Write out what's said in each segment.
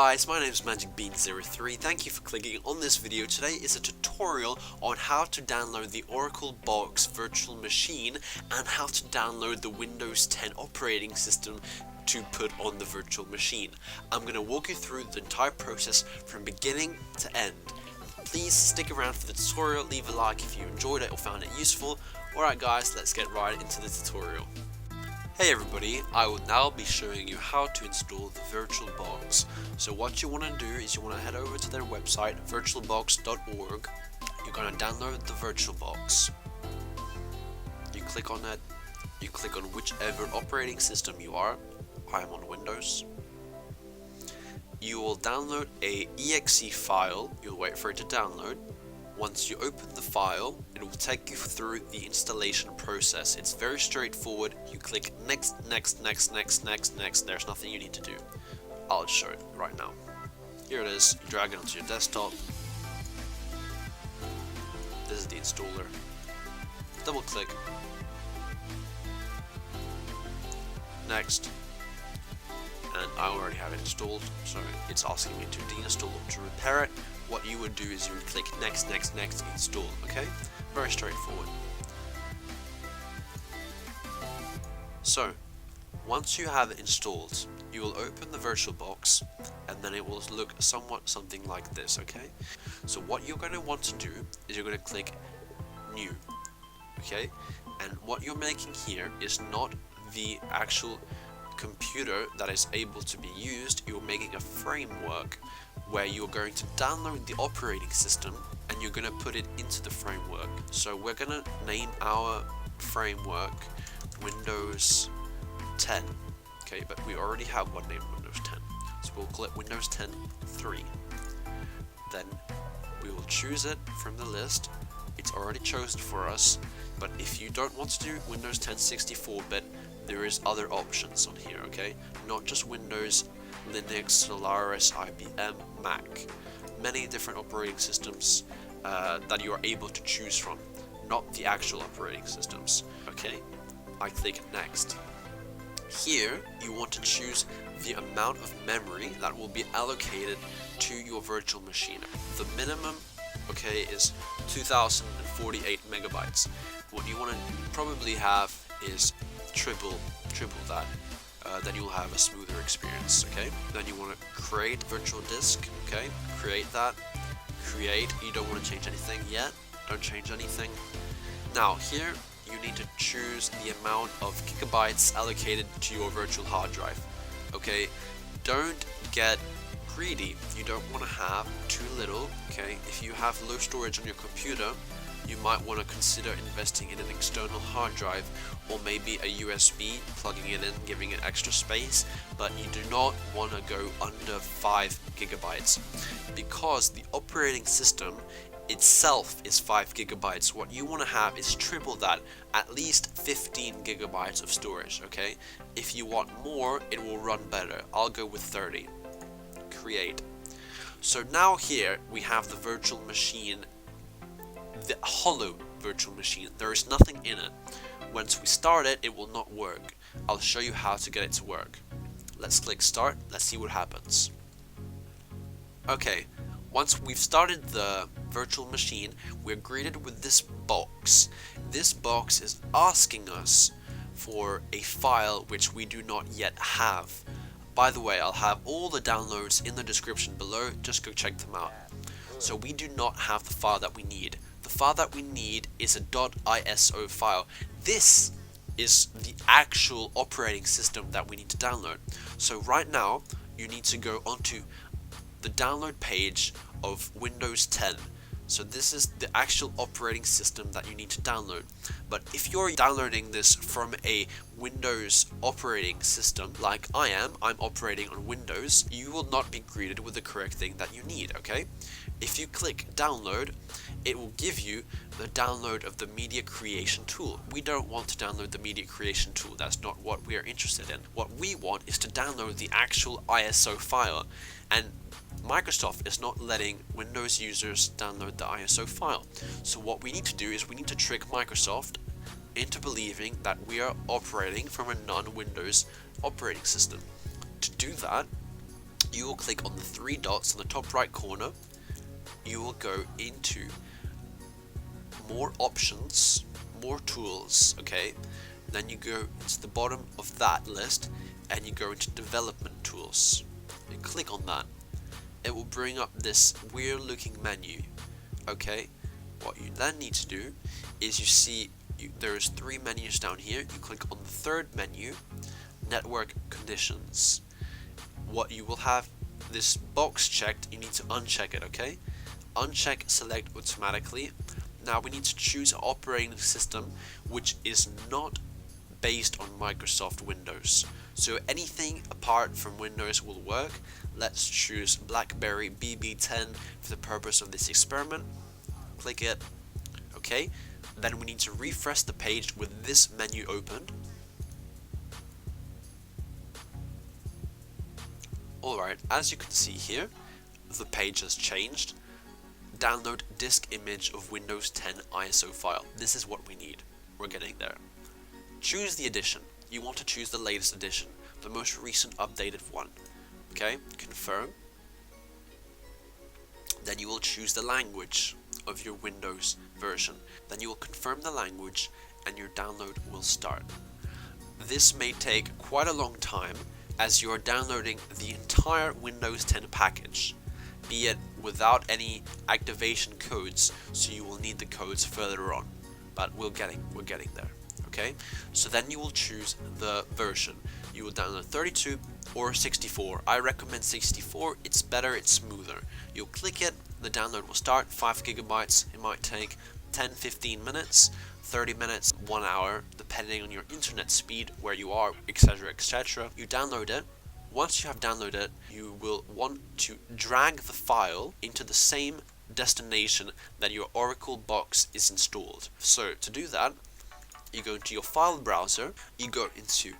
guys, my name is MagicBean03. Thank you for clicking on this video. Today is a tutorial on how to download the Oracle Box virtual machine and how to download the Windows 10 operating system to put on the virtual machine. I'm going to walk you through the entire process from beginning to end. Please stick around for the tutorial, leave a like if you enjoyed it or found it useful. Alright guys, let's get right into the tutorial. Hey everybody, I will now be showing you how to install the VirtualBox. So what you want to do is you want to head over to their website, virtualbox.org. You're going to download the VirtualBox. You click on it, you click on whichever operating system you are. I am on Windows. You will download a exe file, you'll wait for it to download. Once you open the file, it will take you through the installation process. It's very straightforward. You click next, next, next, next, next, next. There's nothing you need to do. I'll show it right now. Here it is. You drag it onto your desktop. This is the installer. Double click. Next. And I already have it installed, so it's asking me to deinstall or to repair it. What you would do is you would click next, next, next, install, okay? Very straightforward. So, once you have it installed, you will open the VirtualBox and then it will look somewhat something like this, okay? So what you're going to want to do is you're going to click new, okay? And what you're making here is not the actual computer that is able to be used. You're making a framework where you're going to download the operating system and you're going to put it into the framework. So we're going to name our framework Windows 10, okay, but we already have one named Windows 10, so we'll call it Windows 10 3. Then we will choose it from the list. It's already chosen for us, but if you don't want to do Windows 10 64-bit, there is other options on here, okay? Not just Windows, Linux, Solaris, IBM, Mac. Many different operating systems that you are able to choose from, not the actual operating systems, okay? I click next. Here, you want to choose the amount of memory that will be allocated to your virtual machine. The minimum, okay, is 2048 megabytes. What you want to probably have is triple that. Then you'll have a smoother experience, okay? Then you want to create virtual disk, okay? Create that. Create. You don't want to change anything yet. Don't change anything. Now here you need to choose the amount of gigabytes allocated to your virtual hard drive, okay? Don't get greedy. You don't want to have too little, okay? If you have low storage on your computer, you might want to consider investing in an external hard drive or maybe a USB, plugging it in, giving it extra space, but you do not want to go under 5 gigabytes because the operating system itself is 5 gigabytes. What you want to have is triple that, at least 15 gigabytes of storage, okay? If you want more, it will run better. I'll go with 30. Create. So now here we have the virtual machine, the hollow virtual machine. There is nothing in it. Once we start it, it will not work. I'll show you how to get it to work. Let's click start. Let's see what happens. Okay, once we've started the virtual machine, we're greeted with this box. This box is asking us for a file which we do not yet have. By the way, I'll have all the downloads in the description below. Just go check them out. So we do not have the file that we need. The file that we need is a .iso file. This is the actual operating system that we need to download. So right now, you need to go onto the download page of Windows 10. So this is the actual operating system that you need to download. But if you're downloading this from a Windows operating system like I'm operating on Windows, you will not be greeted with the correct thing that you need, okay? If you click download, it will give you the download of the media creation tool. We don't want to download the media creation tool. That's not what we are interested in. What we want is to download the actual ISO file. And Microsoft is not letting Windows users download the ISO file. So what we need to do is we need to trick Microsoft into believing that we are operating from a non-Windows operating system. To do that, you will click on the three dots on the top right corner. You will go into more options, more tools, okay? Then you go to the bottom of that list and you go into development tools. You click on that. It will bring up this weird looking menu, okay? What you then need to do is you see there's three menus down here. You click on the third menu, network conditions. What you will have this box checked, you need to uncheck it, okay? Uncheck select automatically. Now we need to choose an operating system which is not based on Microsoft Windows. So anything apart from Windows will work. Let's choose BlackBerry BB10 for the purpose of this experiment. Click it. Okay. Then we need to refresh the page with this menu opened. Alright, as you can see here, the page has changed. Download disk image of Windows 10 ISO file. This is what we need. We're getting there. Choose the edition. You want to choose the latest edition, the most recent updated one. Okay, confirm. Then you will choose the language of your Windows version. Then you will confirm the language and your download will start. This may take quite a long time as you are downloading the entire Windows 10 package, be it without any activation codes, so you will need the codes further on, but we're getting there. Okay, so then you will choose the version. You will download 32 or 64. I recommend 64. It's better, it's smoother. You'll click it, the download will start. 5 gigabytes. It might take 10-15 minutes, 30 minutes, 1 hour, depending on your internet speed, where you are, etc, etc. You download it. Once you have downloaded it, you will want to drag the file into the same destination that your Oracle box is installed. So to do that, you go into your file browser, you go into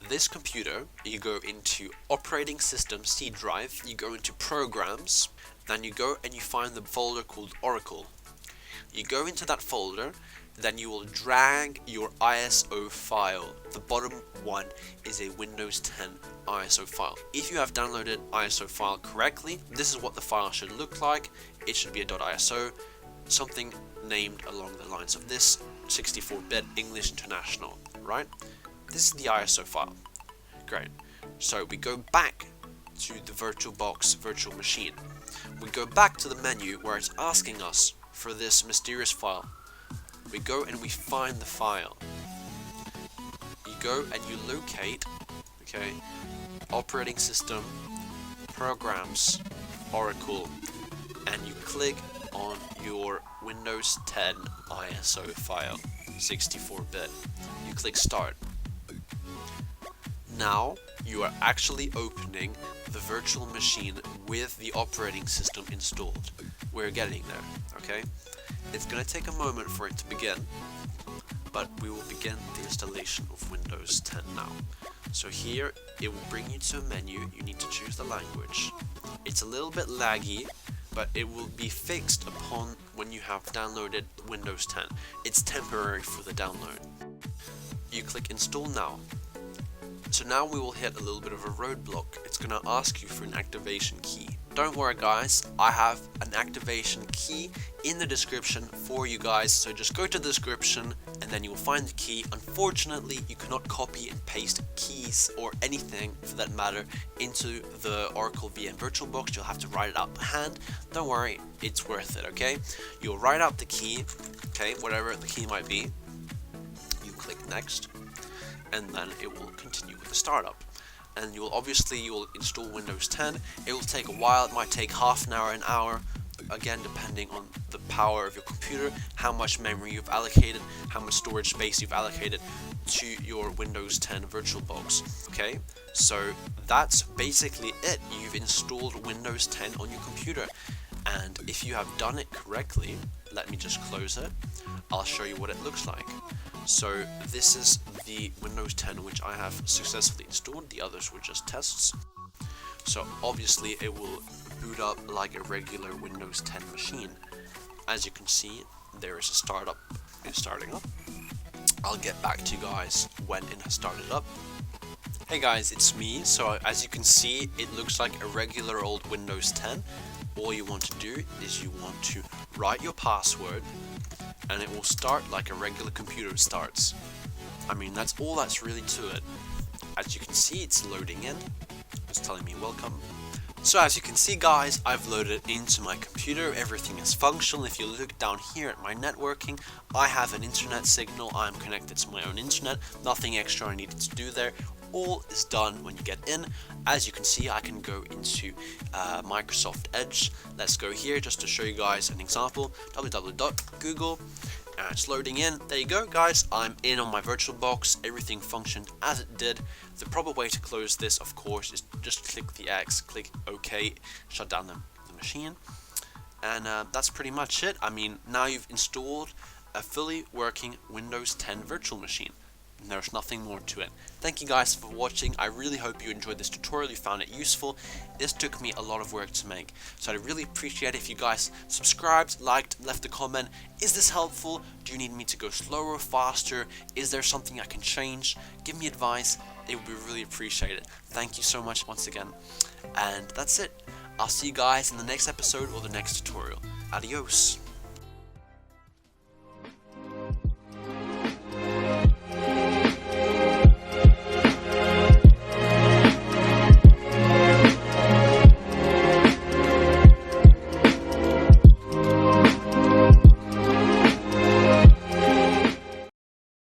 this computer, you go into operating system C drive, you go into programs, then you go and you find the folder called Oracle. You go into that folder, then you will drag your ISO file. The bottom one is a Windows 10 ISO file. If you have downloaded ISO file correctly, this is what the file should look like. It should be a .iso, something named along the lines of this, 64-bit English International, right? This is the ISO file. Great. So we go back to the VirtualBox virtual machine. We go back to the menu where it's asking us for this mysterious file. We go and we find the file. You go and you locate, okay, operating system, programs, Oracle, and you click on your Windows 10 ISO file, 64-bit. You click start. Now you are actually opening the virtual machine with the operating system installed. We're getting there, okay? It's going to take a moment for it to begin, but we will begin the installation of Windows 10 now. So here it will bring you to a menu. You need to choose the language. It's a little bit laggy, but it will be fixed upon when you have downloaded Windows 10. It's temporary for the download. You click install now. So now we will hit a little bit of a roadblock. It's going to ask you for an activation key. Don't worry guys, I have an activation key in the description for you guys, so just go to the description and then you will find the key. Unfortunately, you cannot copy and paste keys or anything for that matter into the Oracle VM VirtualBox. You'll have to write it out by hand. Don't worry, it's worth it, okay? You'll write out the key, okay, whatever the key might be. You click next, and then it will continue with the startup. And you will install Windows 10. It will take a while. It might take half an hour, an hour, again depending on the power of your computer, how much memory you've allocated, how much storage space you've allocated to your Windows 10 VirtualBox. Okay, so that's basically it. You've installed Windows 10 on your computer, and if you have done it correctly, let me just close it. I'll show you what it looks like. So this is the Windows 10 which I have successfully installed. The others were just tests. So obviously it will boot up like a regular Windows 10 machine. As you can see, there is a startup. It's starting up. I'll get back to you guys when it has started up. Hey guys, it's me. So as you can see, it looks like a regular old Windows 10. All you want to do is you want to write your password and it will start like a regular computer starts. I mean, that's all that's really to it. As you can see, it's loading in. It's telling me welcome. So as you can see guys, I've loaded it into my computer, everything is functional. If you look down here at my networking, I have an internet signal, I'm connected to my own internet, nothing extra I needed to do there. All is done when you get in. As you can see, I can go into Microsoft Edge. Let's go here just to show you guys an example, www.google. And it's loading in. There you go guys, I'm in on my VirtualBox, everything functioned as it did. The proper way to close this, of course, is just click the X, click OK, shut down the machine. And that's pretty much it. I mean, now you've installed a fully working Windows 10 virtual machine. There's nothing more to it. Thank you guys for watching. I really hope you enjoyed this tutorial, you found it useful. This took me a lot of work to make, so I'd really appreciate it if you guys subscribed, liked, left a comment. Is this helpful? Do you need me to go slower, faster? Is there something I can change? Give me advice. It would be really appreciated. Thank you so much once again. And that's it. I'll see you guys in the next episode or the next tutorial. Adios.